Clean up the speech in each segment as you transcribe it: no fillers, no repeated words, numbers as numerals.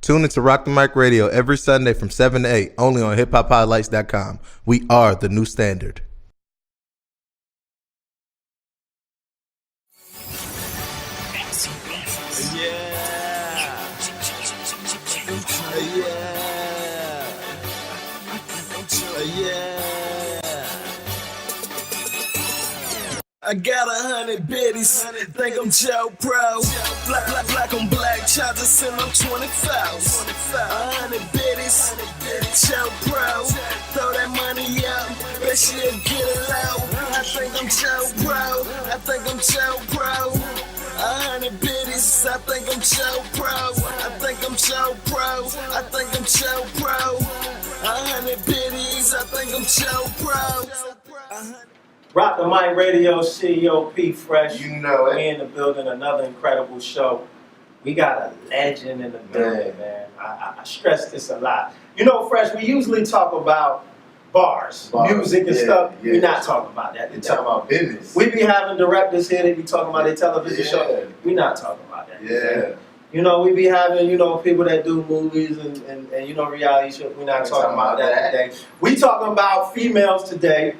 Tune into Rock the Mic Radio every Sunday from 7 to 8, only on hiphophighlights.com. We are the new standard. I got 100 biddies, think I'm Joe Pro. Black on black charges and I'm 20 fouls. 100 biddies, Joe Pro. Throw that money up, bet she'll get it low. I think I'm Joe Pro, I think I'm Joe Pro. 100 biddies, I think I'm Joe Pro. I think I'm Joe Pro, I think I'm Joe Pro. 100 biddies, I think I'm Joe Pro. Rock the Mic Radio, CEO P Fresh. You know it. We in the building, another incredible show. We got a legend in the building, man. I stress this a lot. You know, Fresh, we usually talk about bars, music and stuff. Yeah. We're not talking about that. We're talking about business. We be having directors here, they be talking about their television show. We're not talking about that. Yeah. You know, we be having, people that do movies and reality shows. We're not talking about that today. We talking about females today.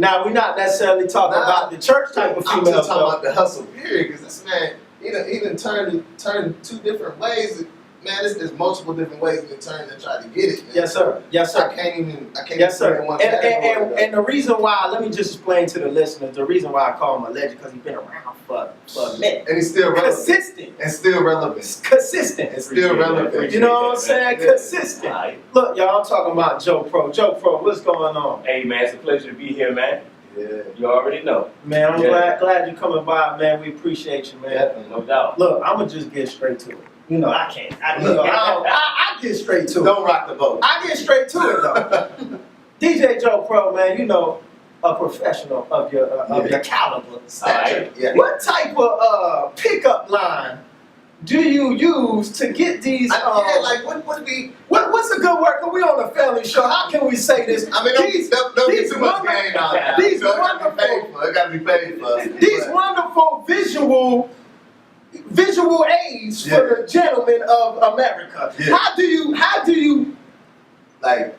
Now, we're not necessarily talking about the church type of female. I'm just talking about the hustle period, because this man, he done turned two different ways. Man, there's multiple different ways to turn and try to get it. Man. Yes, sir. Yes, sir. I can't even yes, sir. Put in one and the reason why, let me just explain to the listeners, the reason why I call him a legend, because he's been around for a minute. And he's still relevant. Consistent. And still relevant. Consistent. And still relevant. You know what I'm saying? Consistent. Right. Look, y'all, I'm talking about Joe Pro. Joe Pro, what's going on? Hey, man, it's a pleasure to be here, man. Yeah. You already know. Man, I'm glad you coming by, man. We appreciate you, man. Definitely, no doubt. Look, I'm going to just get straight to it. I can't. I get straight to it. Don't rock the boat. I get straight to it, though. DJ Joe Pro, man, a professional of your caliber. Right. Yeah. What type of pickup line do you use to get these? What's a good word? 'Cause we on a family show. How can we say this? I mean, don't get too much game out there. These wonderful. It gotta be paid for. These wonderful visual aids for the gentlemen of America. Yeah. How do you like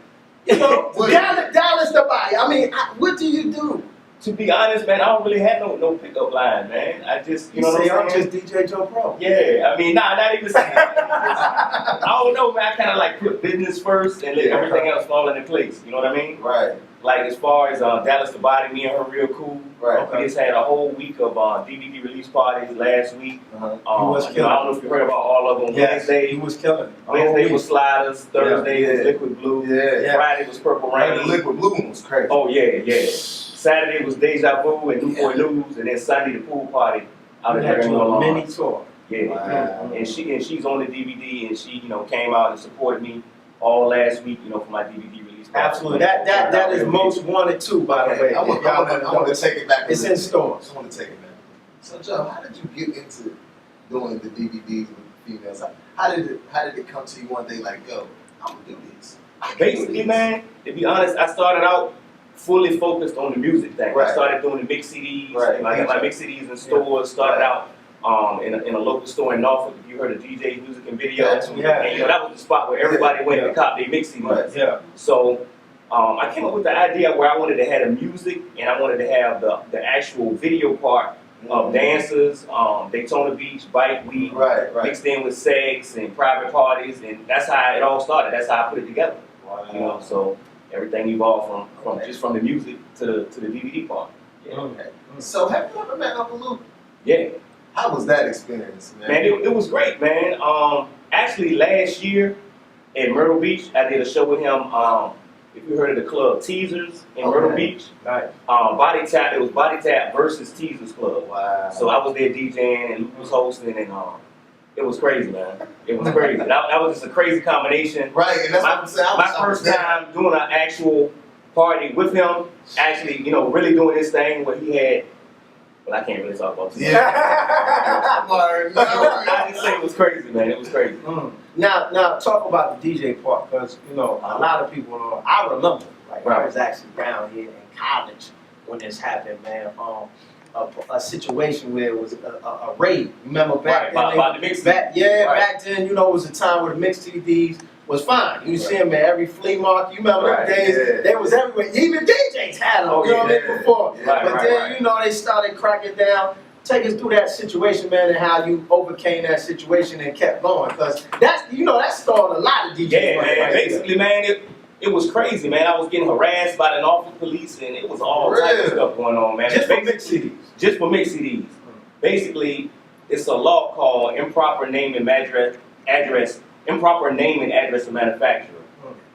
Dallas the body? I mean, what do you do? To be honest, man, I don't really have no pickup line, man. I just, you know what I'm saying? I'm just DJ Joe Pro. Yeah, I mean, not even saying I don't know, man. I kind of like put business first and let everything else fall into place. You know what I mean? Right. Like as far as Dallas the Body, me and her real cool. Right. We just had a whole week of DVD release parties last week. I don't know if you heard about all of them. Yes, Wednesday, he was killing. Wednesday was Sliders. Thursday was Liquid Blue. Yeah. Friday was Purple Rain. The Liquid Blue one was crazy. Oh yeah. Saturday was Deja Vu and Newport News, and then Sunday the pool party out in a mini tour. Yeah. Wow. And she's on the DVD, and she came out and supported me all last week, for my DVD release. Absolutely. That is most wanted too, by the way. I want to take it back. It's in stores. I want to take it back. So Joe, how did you get into doing the DVDs with the females? How did it come to you one day like, yo, I'm gonna do this? Basically, man, to be honest, I started out fully focused on the music thing. Right. I started doing the mix CDs. Right. I got my mix CDs in stores. Started out in a local store in Norfolk. If you heard of DJ Music and Video, and that was the spot where everybody went to cop their mix CDs. Right. Yeah. So I came up with the idea where I wanted to have the music and I wanted to have the actual video part of dancers, Daytona Beach, bike week, mixed in with sex and private parties, and that's how it all started. That's how I put it together. Wow. So everything evolved from the music to the DVD part. Yeah. Okay. So have you ever met Uncle Luke? Yeah. How was that experience, man? Man, it was great, man. Actually, last year at Myrtle Beach, I did a show with him. If you heard of the club Teasers in Myrtle Beach, right? Body Tap. It was Body Tap versus Teasers Club. Wow. So I was there DJing and Luke was hosting, and it was crazy, man. It was crazy. that was just a crazy combination. Right, and that's what I'm saying. My first time doing an actual party with him, actually, really doing this thing where he had. Well, I can't really talk about it. Yeah. I just say it was crazy, man. It was crazy. Now talk about the DJ part, because a lot of people know. I remember, I was actually down here in college when this happened, man. a situation where it was a raid. Remember back then? About the mix back then, you know, it was a time where the mix CDs was fine. You see them at every flea market. You remember those days? They was everywhere. Even DJs had them. You know what I mean? Before, but then you know they started cracking down. Take us through that situation, man, and how you overcame that situation and kept going. Because that's, you know, that started a lot of DJs. Yeah, man. Basically, man, it was crazy, man. I was getting harassed by the Norfolk police, and it was all type of stuff going on, man. Just for mix CDs. Just for mix CDs. Basically, it's a law called improper name and address, improper name and address of manufacturer.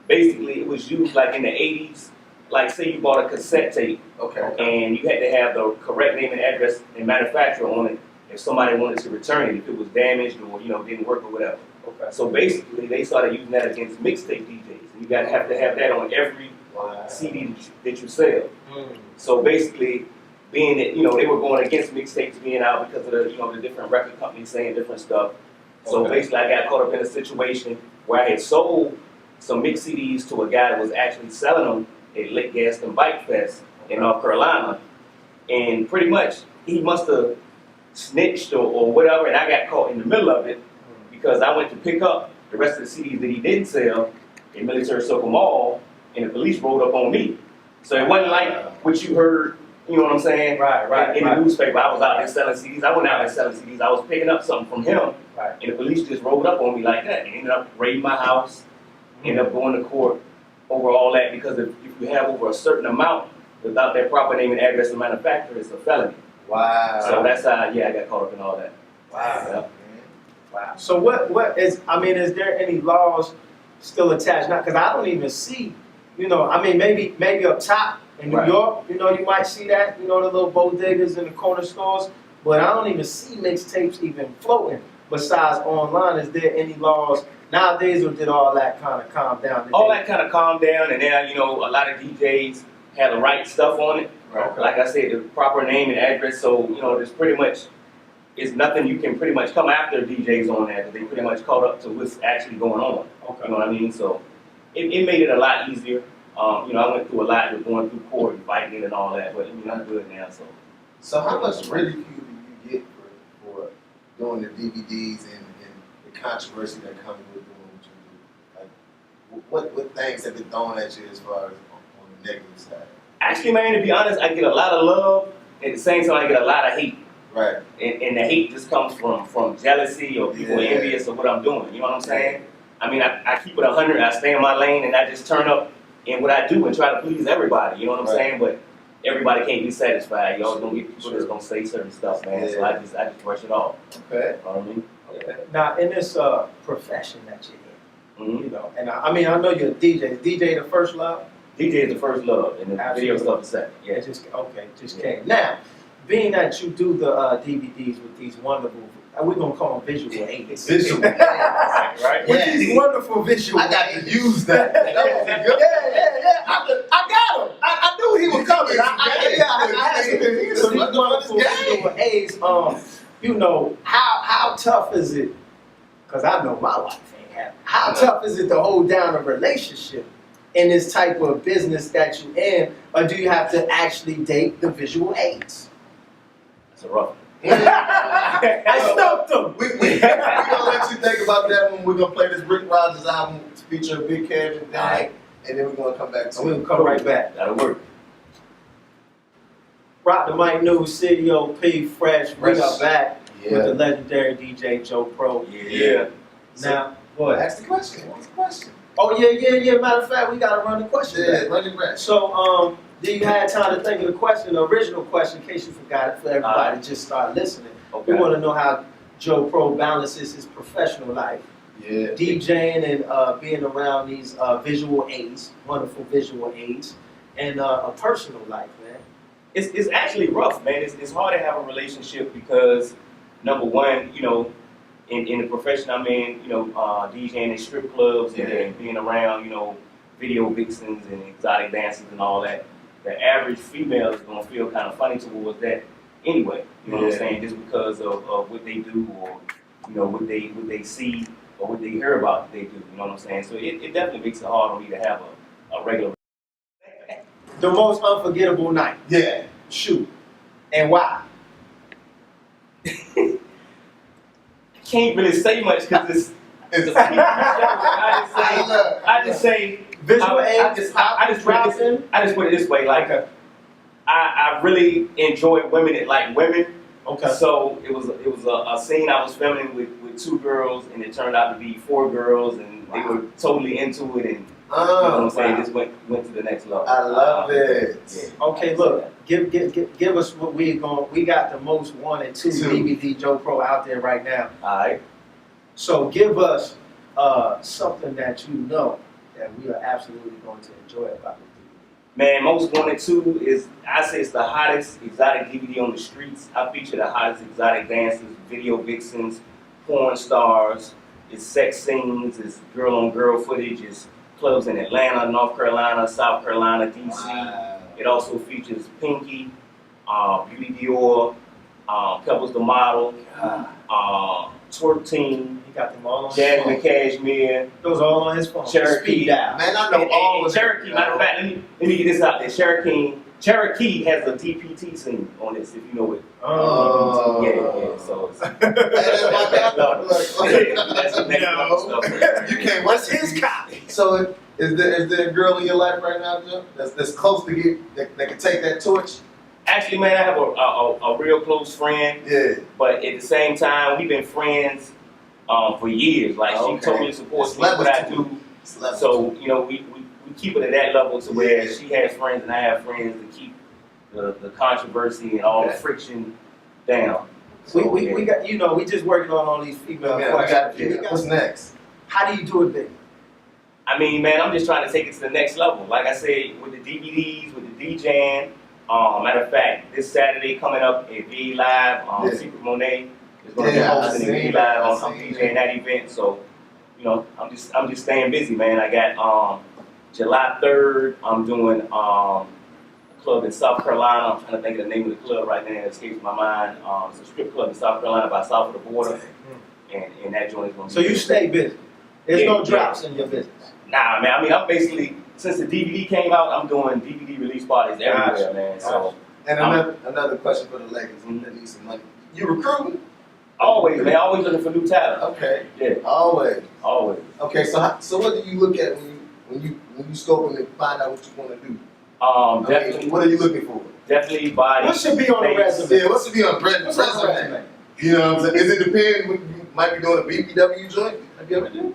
Basically, it was used like in the 80s. Like, say you bought a cassette tape, and you had to have the correct name and address and manufacturer on it if somebody wanted to return it, if it was damaged or, you know, didn't work or whatever. So basically, they started using that against mixtape DJs. And you gotta have to have that on every CD that you sell. So basically, being that, you know, they were going against mixtapes being out because of the, you know, the different record companies saying different stuff. So basically, I got caught up in a situation where I had sold some mix CDs to a guy that was actually selling them at Lake Gaston Bike Fest in North Carolina, and pretty much he must have snitched or whatever, and I got caught in the middle of it because I went to pick up the rest of the CDs that he didn't sell in Military Circle Mall, and the police rolled up on me. So it wasn't like what you heard, you know what I'm saying? In the newspaper, I was out there selling CDs. I wasn't out there selling CDs. I was picking up something from him, and the police just rolled up on me like that, and ended up raiding my house, ended up going to court over all that, because if you have over a certain amount without their proper name and address of manufacturer, it's a felony. Wow. So that's how, I got caught up in all that. Wow. Wow. So what is, I mean, is there any laws still attached? Now, because I don't even see, you know, I mean, maybe up top in New York, you know, you might see that, you know, the little bodegas in the corner stores, but I don't even see mixtapes even floating. Besides online, is there any laws nowadays, or did all that kind of calm down? All that kind of calmed down, and now, you know, a lot of DJs have the right stuff on it. Like I said, the proper name and address, so, you know, there's pretty much, it's nothing you can pretty much come after DJs on that, because they pretty much caught up to what's actually going on. You know what I mean? So it made it a lot easier. You know, I went through a lot with going through court and fighting it and all that, but I mean, I'm good now. So how much ridicule do you get for doing the DVDs and the controversy that comes with doing what you do? Like, what things have been thrown at you as far as on the negative side? Actually, man, to be honest, I get a lot of love. At the same time, I get a lot of hate. Right. And the hate just comes from jealousy or people envious of what I'm doing. You know what I'm saying? I mean, I keep it 100. I stay in my lane, and I just turn up in what I do and try to please everybody. You know what I'm saying? But everybody can't be satisfied. Y'all gonna get people that's gonna say certain stuff, man. So I just brush it off. Okay. You know what I mean? Now, in this profession that you're in, you know, and I mean, I know you're a DJ. Is DJ the first love? DJ is the first love, and the video stuff the second. Yeah. Just came. Now, being that you do the DVDs with these wonderful, we're gonna call them visual aids. Visual. Right. With these wonderful visual I got aids. to use that. That was a good I got him. I knew he was coming. I had to. So these wonderful visual aids. You know, how tough is it? Because I know my wife ain't happy. How tough is it to hold down a relationship in this type of business that you in, or do you have to actually date the visual aids? It's a rough one. I stumped him. We're gonna let you think about that when we're gonna play this Rick Rogers album featuring Big Cash and Danny, and then we're gonna come back to it. We'll come right back. That'll work. Rock the Mic News, City OP, Fresh. We are back with Yeah. the legendary DJ Joe Pro. Yeah. Now, go ahead. Ask the question. What's the question? Oh, yeah. Matter of fact, we got to run the question back. Run it back. So, do you have time to think of the question, the original question, in case you forgot it, for everybody to just start listening? Okay. We want to know how Joe Pro balances his professional life, DJing and being around these visual aids, wonderful visual aids, and a personal life, man. It's actually rough, man. It's hard to have a relationship because, number one, you know, in the profession I'm in, you know, DJing in strip clubs and being around, you know, video vixens and exotic dancers and all that, the average female is going to feel kind of funny towards that anyway. You know what I'm saying? Just because of what they do, or, you know, what they see or what they hear about they do. You know what I'm saying? So it definitely makes it hard on me to have a regular. The most unforgettable night. Yeah. Shoot. And why? can't really say much because it's a TV show. I just say Visual aids, I just put it this way, like I really enjoy women that like women. Okay. So it was a scene I was filming with 2 girls, and it turned out to be 4 girls, and they were totally into it, and you know what I'm saying, just went to the next level. I love it. Yeah. Okay, look, give us what we got the most 1 and 2 DVD Joe Pro out there right now. All right. So give us something that you know that we are absolutely going to enjoy about the DVD. Man, most 1 and 2 is, I say it's the hottest exotic DVD on the streets. I feature the hottest exotic dancers, video vixens, porn stars, it's sex scenes, it's girl-on-girl footage, it's clubs in Atlanta, North Carolina, South Carolina, DC. Wow. It also features Pinky, Beauty Dior, Pebbles the Model, Twerk Team, He got them all on his Jasmine phone. Cashmere, Those all on his phone. Cherokee. Speed dial. Man, I know and all of Cherokee. them. Matter of fact, let me get this out there. Cherokee has a DPT scene on this, if you know it. Oh. Yeah. So it's, That's my that's bad. level. That's the next level stuff. You can't. What's his copy? So is there a girl in your life right now, Joe, that's close to get that can take that torch? Actually, man, I have a real close friend, Yeah. but at the same time, we've been friends for years. Like she totally supports me what I do. So you know, we keep it at that level to where she has friends and I have friends to keep the controversy and all the friction down. So, We got, you know, we just working on all these female questions. What's next? How do you do it big? I mean, man, I'm just trying to take it to the next level. Like I said, with the DVDs, with the DJing. Matter of fact, this Saturday coming up at VE Live, Secret Monet is going to be hosting the VE Live. I'm DJing that event, so you know, I'm just staying busy, man. I got July 3rd. I'm doing a club in South Carolina. I'm trying to think of the name of the club right now. It escapes my mind. It's a strip club in South Carolina by south of the border, and that joint is going to be. So you stay busy. There's no drops in your business. Nah, man. I mean, I'm basically, since the DVD came out, I'm doing DVD release parties everywhere, man. So And another question for the ladies that need some money. You recruiting? always, man, always looking for new talent. Okay. Yeah, Always. always. Okay. So what do you look at when you scoping and find out what you want to do? Definitely. What are you looking for? Definitely body. What should be on the face. resume? Yeah, what should be on What's on the resume? resume? You know what I'm saying? Is it depend? You might be doing a BBW joint. Have you ever done it?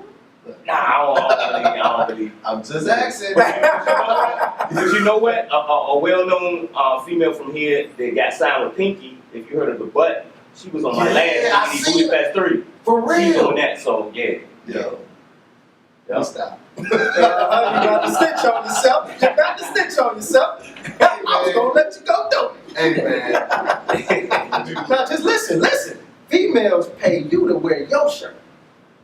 Nah, I don't really. I'm just asking. But you know what? A well-known female from here that got signed with Pinky, if you heard of the butt, she was on my Yeah, I last seen DVD, Booty Fast 3. For She's real. on that, so yeah. Yo. Yeah. Stop. You got to stitch on yourself. You got to stitch on yourself. I was going to let you go, though. Hey man. Now, just listen. Females pay you to wear your shirt.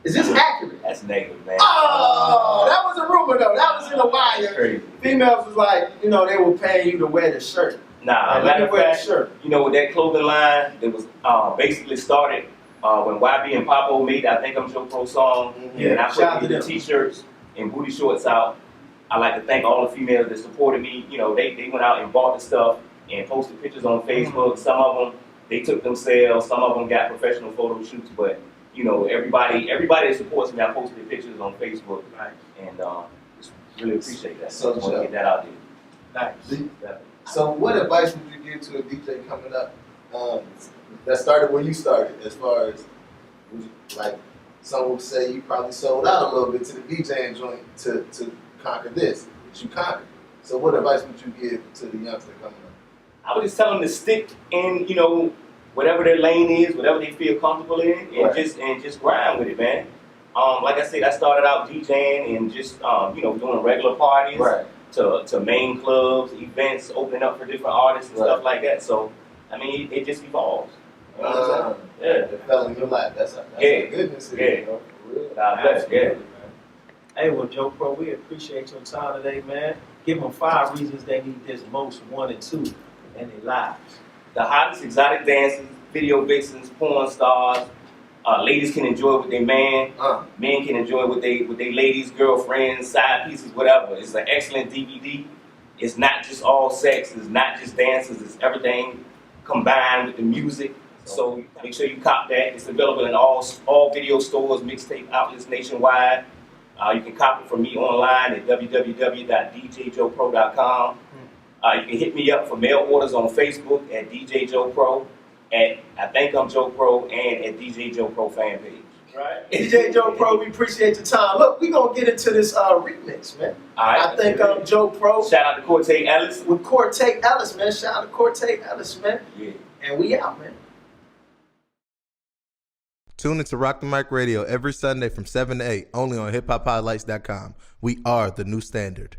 Is this accurate? That's negative, man. Oh, that was a rumor, though. That was in the That's wire. crazy. Females was like, you know, they were paying you to wear the shirt. Nah, Like, let matter me of wear the fact, shirt. you know, with that clothing line, it was basically started when YB and Papo made I Think I'm Joe Pro song. Yeah, And I shout out put to the them. t-shirts and booty shorts out. I like to thank all the females that supported me. You know, they went out and bought the stuff and posted pictures on Facebook. Some of them, they took themselves. Some of them got professional photo shoots. But, you know, everybody that supports me, I posted pictures on Facebook. Right. And just really appreciate that. So, I want to get that out there. Nice. So what advice would you give to a DJ coming up that started where you started, as far as like some would say you probably sold out a little bit to the DJing joint to conquer this, but you conquered. So what advice would you give to the youngster coming up? I would just tell them to stick in, you know, whatever their lane is, whatever they feel comfortable in, and Right. just grind with it, man. Like I said, I started out DJing and just you know, doing regular parties to main clubs, events, opening up for different artists and stuff like that. So I mean, it just evolves. You know what I'm saying? It fell in your lap. That's Yeah. a goodness. Yeah. You know, for real. God bless. Yeah. Hey, well, Joe Pro, we appreciate your time today, man. Give them 5 reasons they need this most 1 and 2 in their lives. The hottest exotic dancers, video vixens, porn stars. Ladies can enjoy with their man. Men can enjoy with they ladies, girlfriends, side pieces, whatever. It's an excellent DVD. It's not just all sex. It's not just dances. It's everything combined with the music. So make sure you cop that. It's available in all video stores, mixtape outlets nationwide. You can cop it from me online at www.djjoepro.com. You can hit me up for mail orders on Facebook at DJ Joe Pro, at I Think I'm Joe Pro, and at DJ Joe Pro fan page. Right. DJ Joe Pro, we appreciate your time. Look, we're going to get into this remix, man. All right. I Think I'm Joe Pro. Shout out to Cortez Ellis. With Cortez Ellis, man. Shout out to Cortez Ellis, man. Yeah. And we out, man. Tune into Rock the Mic Radio every Sunday from 7 to 8, only on hiphophighlights.com. We are the new standard.